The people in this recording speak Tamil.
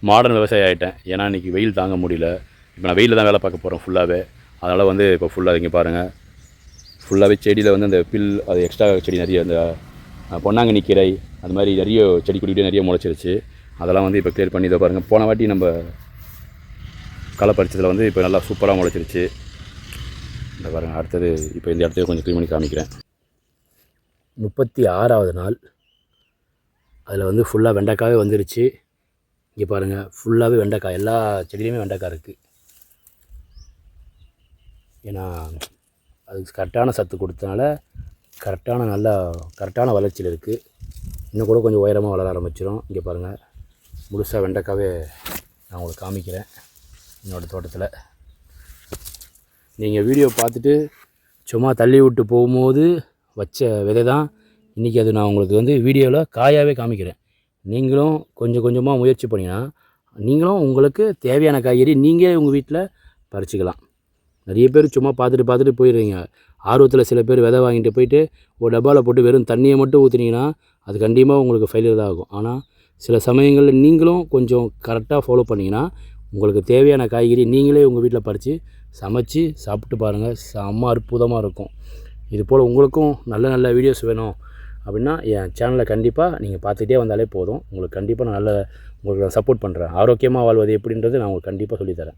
மாடர்ன் விவசாயி ஆகிட்டேன். ஏன்னா இன்றைக்கி வெயில் தாங்க முடியல. இப்போ நான் வெயிலில் தான் வேலை பார்க்க போகிறேன் ஃபுல்லாகவே. அதனால் வந்து இப்போ ஃபுல்லாக இங்கே பாருங்கள், ஃபுல்லாகவே செடியில் வந்து அந்த பில் அது எக்ஸ்ட்ரா செடி நிறைய அந்த பொன்னாங்கண்ணி கீரை அது மாதிரி நிறைய செடி கொடிக்கிட்டே நிறைய முளைச்சிருச்சு. அதெல்லாம் வந்து இப்போ கிளியர் பண்ணி இதை பாருங்கள். போன வாட்டி நம்ம களை பறிச்சதில் வந்து இப்போ நல்லா சூப்பராக முளைச்சிருச்சு. இந்த பாருங்கள். அடுத்தது இப்போ இந்த இடத்துல கொஞ்சம் க்ளீன் பண்ணி காமிக்கிறேன். 36வது நாள். அதில் வந்து ஃபுல்லாக வெண்டைக்காவே வந்துருச்சு. இங்கே பாருங்கள், ஃபுல்லாகவே வெண்டைக்காய், எல்லா செடியிலையுமே வெண்டைக்காய் இருக்குது. ஏன்னா அதுக்கு கரெக்டான சத்து கொடுத்தனால கரெக்டான வளர்ச்சியில் இருக்குது. இன்னும் கூட கொஞ்சம் உயரமாக வளர ஆரம்பிச்சிடும். இங்கே பாருங்கள், முழுசாக வெண்டைக்காவே நான் உங்களுக்கு காமிக்கிறேன். என்னோடய தோட்டத்தில் நீங்கள் வீடியோ பார்த்துட்டு சும்மா தள்ளி விட்டு போகும்போது வச்ச விதை தான் இன்றைக்கி. அது நான் உங்களுக்கு வந்து வீடியோவில் காயாகவே காமிக்கிறேன். நீங்களும் கொஞ்சம் கொஞ்சமாக முயற்சி பண்ணிங்கன்னா நீங்களும் உங்களுக்கு தேவையான காய்கறி நீங்களே உங்கள் வீட்டில் பறிச்சிக்கலாம். நிறைய பேர் சும்மா பார்த்துட்டு போயிடுறீங்க. ஆர்வத்தில் சில பேர் விதை வாங்கிட்டு போயிட்டு ஒரு டப்பாவில் போட்டு வெறும் தண்ணியை மட்டும் ஊற்றுனீங்கன்னா அது கண்டிப்பாக உங்களுக்கு ஃபெயிலியர் தான் ஆகும். ஆனால் சில சமயங்களில் நீங்களும் கொஞ்சம் கரெக்டாக ஃபாலோ பண்ணிங்கன்னா உங்களுக்கு தேவையான காய்கறி நீங்களே உங்கள் வீட்டில் பறித்து சமைச்சு சாப்பிட்டு பாருங்கள். செம்ம அற்புதமாக இருக்கும். இது போல் உங்களுக்கும் நல்ல வீடியோஸ் வேணும் அப்படின்னா என் சேனலை கண்டிப்பாக நீங்கள் பார்த்துக்கிட்டே வந்தாலே போதும். உங்களுக்கு கண்டிப்பாக நான் உங்களுக்கு நான் சப்போர்ட் பண்ணுறேன். ஆரோக்கியமாக வாழ்வது எப்படின்றது நான் உங்களுக்கு கண்டிப்பாக சொல்லித்தரேன்.